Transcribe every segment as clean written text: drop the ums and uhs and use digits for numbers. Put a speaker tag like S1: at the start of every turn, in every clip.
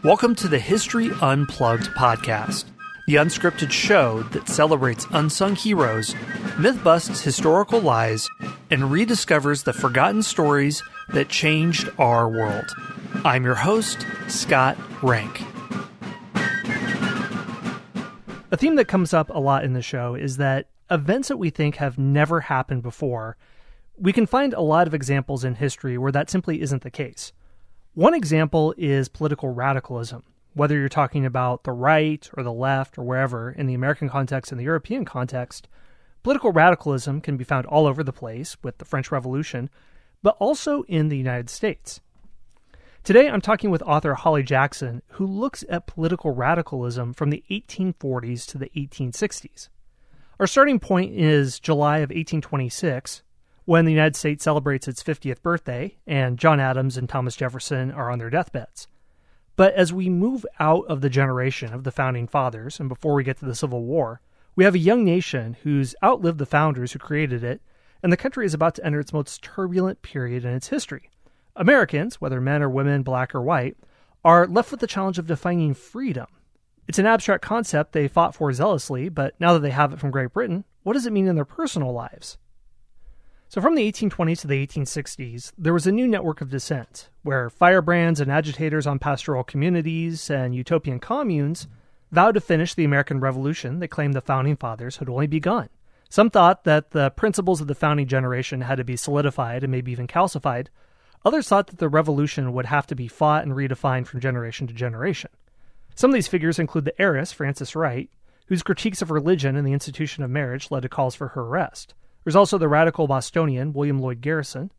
S1: Welcome to the History Unplugged podcast, the unscripted show that celebrates unsung heroes, myth-busts historical lies, and rediscovers the forgotten stories that changed our world. I'm your host, Scott Rank. A theme that comes up a lot in the show is that events that we think have never happened before, we can find a lot of examples in history where that simply isn't the case. One example is political radicalism. Whether you're talking about the right or the left or wherever, in the American context and the European context, political radicalism can be found all over the place with the French Revolution, but also in the United States. Today, I'm talking with author Holly Jackson, who looks at political radicalism from the 1840s to the 1860s. Our starting point is July of 1826, when the United States celebrates its 50th birthday, and John Adams and Thomas Jefferson are on their deathbeds. But as we move out of the generation of the Founding Fathers, and before we get to the Civil War, we have a young nation who's outlived the founders who created it, and the country is about to enter its most turbulent period in its history. Americans, whether men or women, black or white, are left with the challenge of defining freedom. It's an abstract concept they fought for zealously, but now that they have it from Great Britain, what does it mean in their personal lives? So from the 1820s to the 1860s, there was a new network of dissent, where firebrands and agitators on pastoral communities and utopian communes vowed to finish the American Revolution they claimed the Founding Fathers had only begun. Some thought that the principles of the founding generation had to be solidified and maybe even calcified. Others thought that the revolution would have to be fought and redefined from generation to generation. Some of these figures include the heiress, Frances Wright, whose critiques of religion and the institution of marriage led to calls for her arrest. There's also the radical Bostonian William Lloyd Garrison,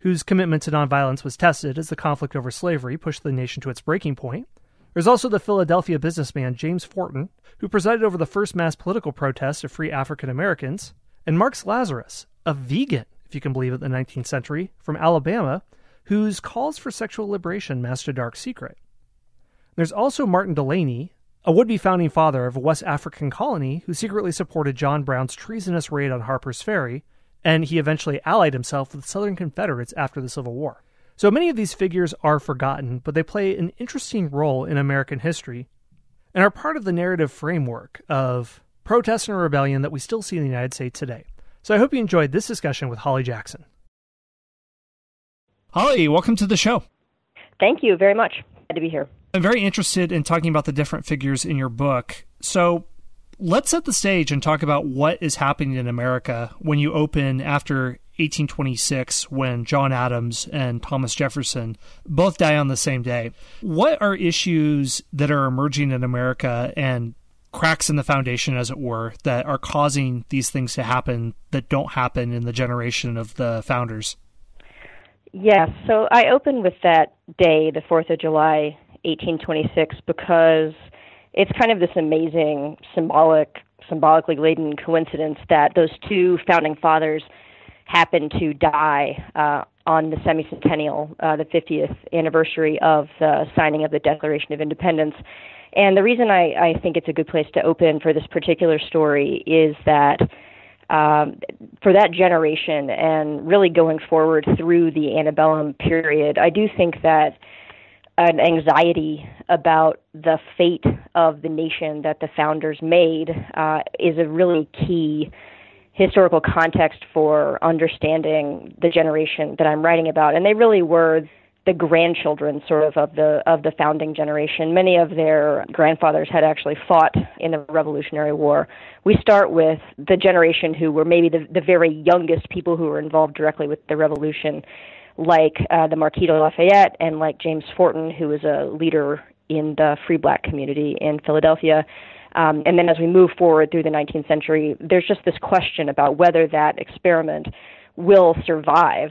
S1: whose commitment to nonviolence was tested as the conflict over slavery pushed the nation to its breaking point. There's also the Philadelphia businessman James Forten, who presided over the first mass political protest to free African Americans, and Marx Lazarus, a vegan, if you can believe it, in the 19th century, from Alabama, whose calls for sexual liberation masked a dark secret. There's also Martin Delany, a would-be founding father of a West African colony who secretly supported John Brown's treasonous raid on Harpers Ferry, and he eventually allied himself with the Southern Confederates after the Civil War. So many of these figures are forgotten, but they play an interesting role in American history and are part of the narrative framework of protest and rebellion that we still see in the United States today. So I hope you enjoyed this discussion with Holly Jackson. Holly, welcome to the show.
S2: Thank you very much. Glad to be here.
S1: I'm very interested in talking about the different figures in your book. So let's set the stage and talk about what is happening in America when you open after 1826, when John Adams and Thomas Jefferson both die on the same day. What are issues that are emerging in America and cracks in the foundation, as it were, that are causing these things to happen that don't happen in the generation of the founders?
S2: Yes, so I open with that day, the 4th of July, 1826, because it's kind of this amazing symbolically laden coincidence that those two founding fathers happen to die on the semi-centennial, the 50th anniversary of the signing of the Declaration of Independence. And the reason I think it's a good place to open for this particular story is that for that generation and really going forward through the antebellum period, I do think that an anxiety about the fate of the nation that the founders made is a really key historical context for understanding the generation that I'm writing about. And they really were the grandchildren sort of the founding generation. Many of their grandfathers had actually fought in the Revolutionary War. We start with the generation who were maybe the very youngest people who were involved directly with the Revolution, like the Marquis de Lafayette and like James Forten, who was a leader in the free black community in Philadelphia. And then as we move forward through the 19th century, there's just this question about whether that experiment will survive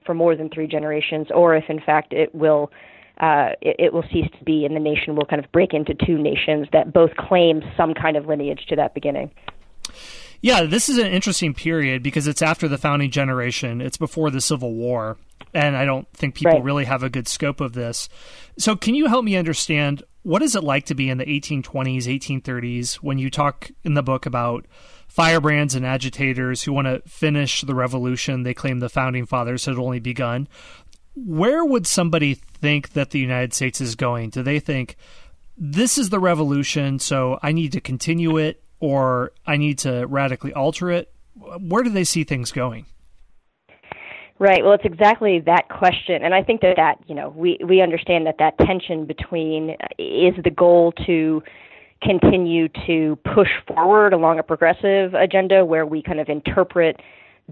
S2: for more than three generations, or if in fact it will cease to be, and the nation will kind of break into two nations that both claim some kind of lineage to that beginning.
S1: Yeah, this is an interesting period because it's after the founding generation. It's before the Civil War, and I don't think people really have a good scope of this. So can you help me understand, what is it like to be in the 1820s, 1830s, when you talk in the book about firebrands and agitators who want to finish the revolution they claim the founding fathers had only begun? where would somebody think that the United States is going? Do they think this is the revolution, so I need to continue it, or I need to radically alter it? Where do they see things going?
S2: Right. Well, it's exactly that question. And I think that we understand that tension between is the goal to continue to push forward along a progressive agenda where we kind of interpret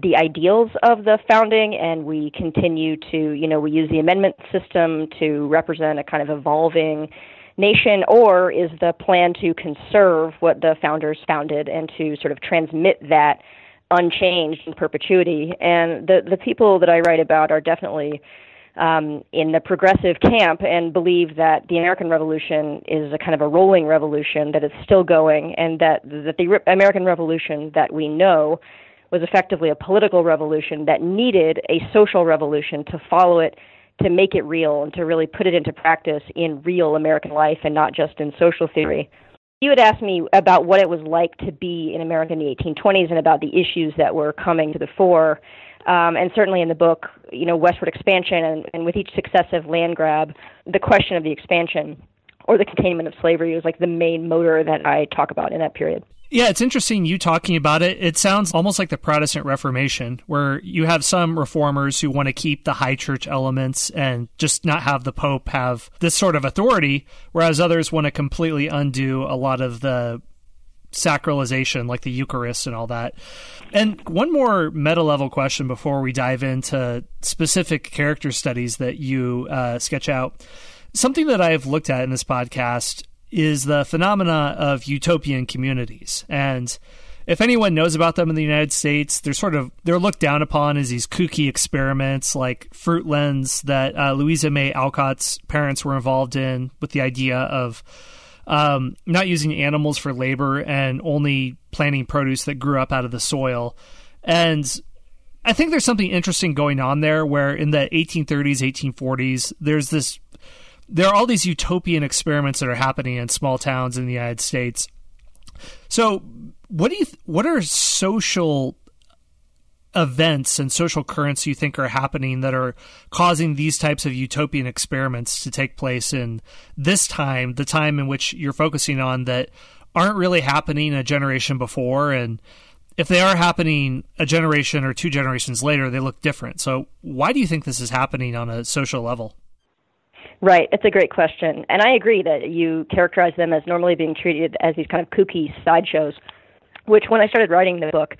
S2: the ideals of the founding and we continue to, we use the amendment system to represent a kind of evolving nation, or is the plan to conserve what the founders founded and to sort of transmit that unchanged in perpetuity? And the people that I write about are definitely in the progressive camp and believe that the American Revolution is a kind of a rolling revolution that is still going, and that the American Revolution that we know was effectively a political revolution that needed a social revolution to follow it, to make it real, and to really put it into practice in real American life and not just in social theory. You had asked me about what it was like to be in America in the 1820s and about the issues that were coming to the fore. And certainly in the book, westward expansion and with each successive land grab, the question of the expansion or the containment of slavery was like the main motor that I talk about in that period.
S1: Yeah, it's interesting you talking about it. It sounds almost like the Protestant Reformation, where you have some reformers who want to keep the high church elements and just not have the Pope have this sort of authority, whereas others want to completely undo a lot of the sacralization, like the Eucharist and all that. And one more meta-level question before we dive into specific character studies that you sketch out. Something that I've looked at in this podcast is the phenomena of utopian communities. And if anyone knows about them in the United States, they're looked down upon as these kooky experiments like Fruitlands that Louisa May Alcott's parents were involved in, with the idea of not using animals for labor and only planting produce that grew up out of the soil. And I think there's something interesting going on there where in the 1830s, 1840s, there are all these utopian experiments that are happening in small towns in the United States. So what are social events and social currents you think are happening that are causing these types of utopian experiments to take place in this time, the time in which you're focusing on, that aren't really happening a generation before? And if they are happening a generation or two generations later, they look different. So why do you think this is happening on a social level?
S2: Right. It's a great question. And I agree that you characterize them as normally being treated as these kind of kooky sideshows, which when I started writing the book,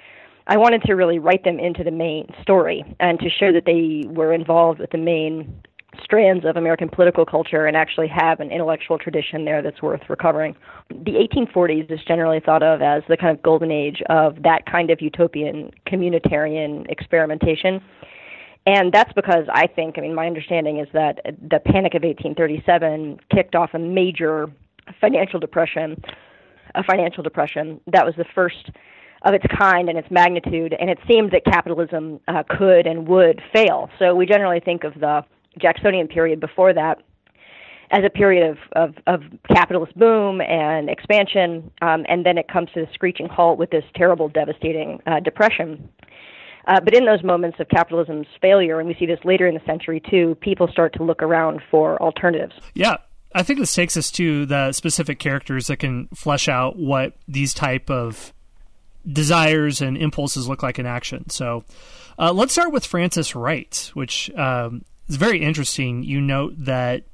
S2: I wanted to really write them into the main story and to show that they were involved with the main strands of American political culture and actually have an intellectual tradition there that's worth recovering. The 1840s is generally thought of as the kind of golden age of that kind of utopian communitarian experimentation. And that's because my understanding is that the Panic of 1837 kicked off a major financial depression that was the first of its kind and its magnitude, and it seemed that capitalism could and would fail. So we generally think of the Jacksonian period before that as a period of capitalist boom and expansion, and then it comes to a screeching halt with this terrible, devastating depression. But in those moments of capitalism's failure, and we see this later in the century too, people start to look around for alternatives. Yeah,
S1: I think this takes us to the specific characters that can flesh out what these type of desires and impulses look like in action. So let's start with Frances Wright, which is very interesting. You note that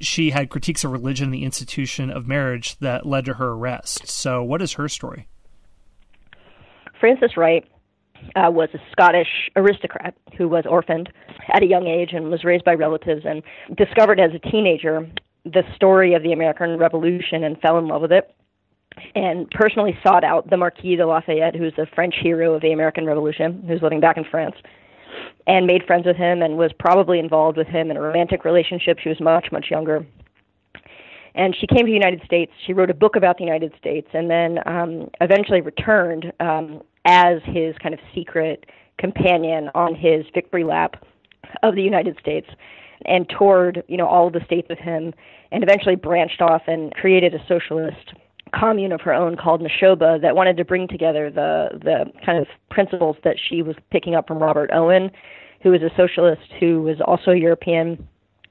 S1: she had critiques of religion and the institution of marriage that led to her arrest. So what is her story?
S2: Frances Wright was a Scottish aristocrat who was orphaned at a young age and was raised by relatives and discovered as a teenager the story of the American Revolution and fell in love with it, and personally sought out the Marquis de Lafayette, who's the French hero of the American Revolution, who's living back in France, and made friends with him and was probably involved with him in a romantic relationship. She was much, much younger. And she came to the United States. She wrote a book about the United States and then eventually returned as his kind of secret companion on his victory lap of the United States and toured, all of the states with him, and eventually branched off and created a socialist commune of her own called Neshoba that wanted to bring together the kind of principles that she was picking up from Robert Owen who was a socialist, who was also European.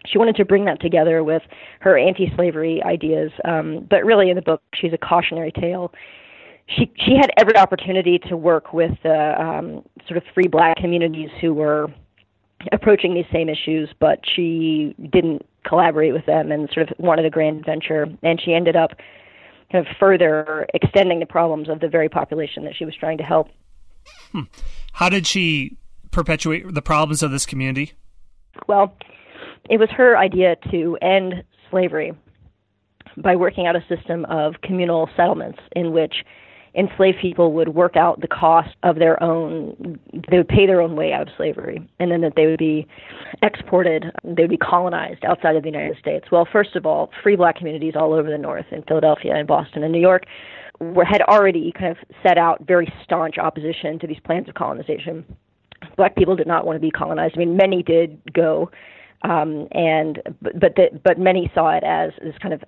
S2: She wanted to bring that together with her anti-slavery ideas, but really in the book, she's a cautionary tale. She had every opportunity to work with sort of free black communities who were approaching these same issues, but she didn't collaborate with them and sort of wanted a grand adventure, and she ended up kind of further extending the problems of the very population that she was trying to help.
S1: How did she perpetuate the problems of this community?
S2: Well, it was her idea to end slavery by working out a system of communal settlements in which enslaved people would work out the cost of their own, they would pay their own way out of slavery, and then that they would be exported, they would be colonized outside of the United States. Well, first of all, free black communities all over the North, in Philadelphia and Boston and New York, had already kind of set out very staunch opposition to these plans of colonization. Black people did not want to be colonized. I mean, many did go, but many saw it as this kind of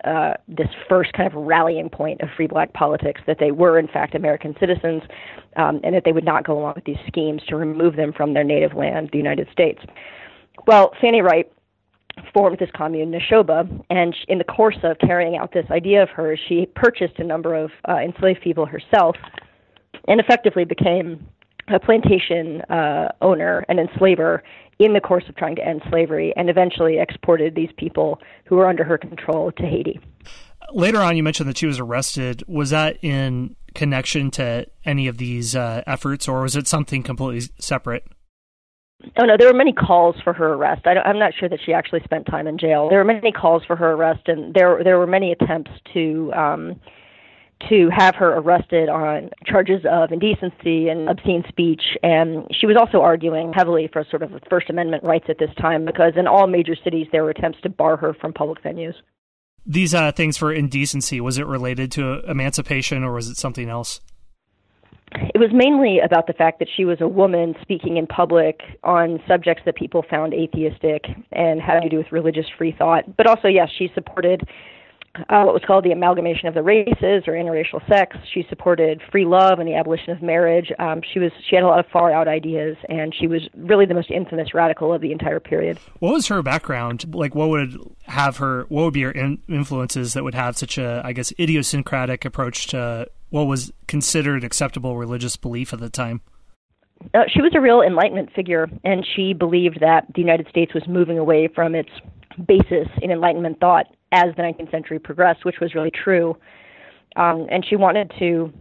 S2: this first kind of rallying point of free black politics, that they were in fact American citizens, and that they would not go along with these schemes to remove them from their native land, the United States. Well, Fanny Wright formed this commune, Neshoba, and in the course of carrying out this idea of hers, she purchased a number of enslaved people herself, and effectively became a plantation owner, an enslaver, in the course of trying to end slavery, and eventually exported these people who were under her control to Haiti.
S1: Later on, you mentioned that she was arrested. Was that in connection to any of these efforts, or was it something completely separate?
S2: Oh, no, there were many calls for her arrest. I'm not sure that she actually spent time in jail. There were many calls for her arrest, and there were many attempts to have her arrested on charges of indecency and obscene speech, and she was also arguing heavily for sort of First Amendment rights at this time, because in all major cities there were attempts to bar her from public venues.
S1: These things for indecency, was it related to emancipation, or was it something else?
S2: It was mainly about the fact that she was a woman speaking in public on subjects that people found atheistic and had to do with religious free thought. But also, yes, she supported what was called the amalgamation of the races, or interracial sex. She supported free love and the abolition of marriage. She had a lot of far out ideas, and she was really the most infamous radical of the entire period.
S1: What was her background? Like, what would be her influences that would have such a, I guess, idiosyncratic approach to what was considered acceptable religious belief at the time?
S2: She was a real Enlightenment figure, and she believed that the United States was moving away from its basis in Enlightenment thought as the 19th century progressed, which was really true. And she wanted to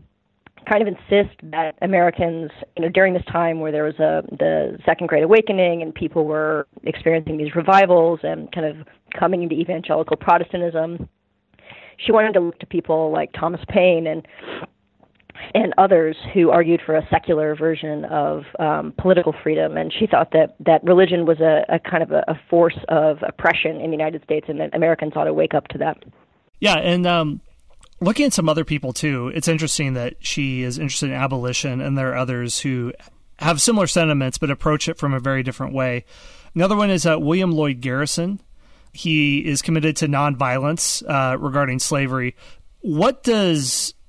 S2: kind of insist that Americans, during this time where there was the Second Great Awakening and people were experiencing these revivals and kind of coming into evangelical Protestantism, she wanted to look to people like Thomas Paine and others who argued for a secular version of political freedom, and she thought that religion was a kind of a force of oppression in the United States, and that Americans ought to wake up to that.
S1: Yeah, and looking at some other people too, it's interesting that she is interested in abolition, and there are others who have similar sentiments but approach it from a very different way. Another one is William Lloyd Garrison. He is committed to nonviolence regarding slavery.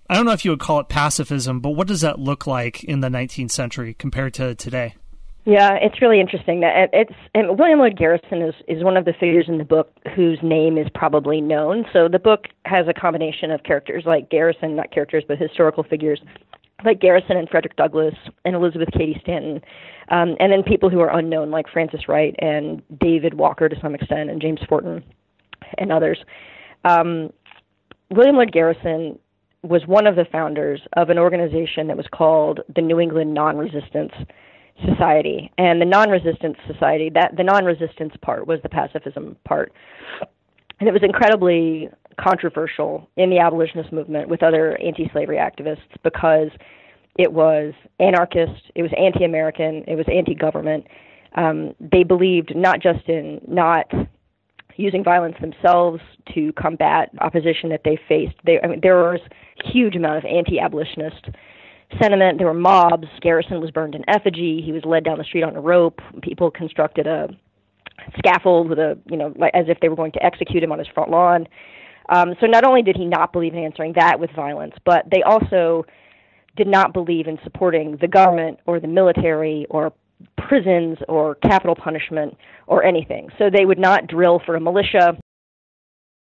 S1: I don't know if you would call it pacifism, but what does that look like in the 19th century compared to today?
S2: Yeah, it's really interesting. And William Lloyd Garrison is one of the figures in the book whose name is probably known. So the book has a combination of characters like Garrison, not characters, but historical figures like Garrison and Frederick Douglass and Elizabeth Cady Stanton, and then people who are unknown like Frances Wright and David Walker to some extent, and James Forten and others. William Lloyd Garrison was one of the founders of an organization that was called the New England Non-Resistance Society. And the Non-Resistance Society, the non-resistance part was the pacifism part. And it was incredibly controversial in the abolitionist movement with other anti-slavery activists because it was anarchist, it was anti-American, it was anti-government. They believed not just in not using violence themselves to combat opposition that they faced. There was a huge amount of anti-abolitionist sentiment. There were mobs. Garrison was burned in effigy. He was led down the street on a rope. People constructed a scaffold with as if they were going to execute him on his front lawn. So not only did he not believe in answering that with violence, but they also did not believe in supporting the government or the military or prisons or capital punishment or anything. So they would not drill for a militia.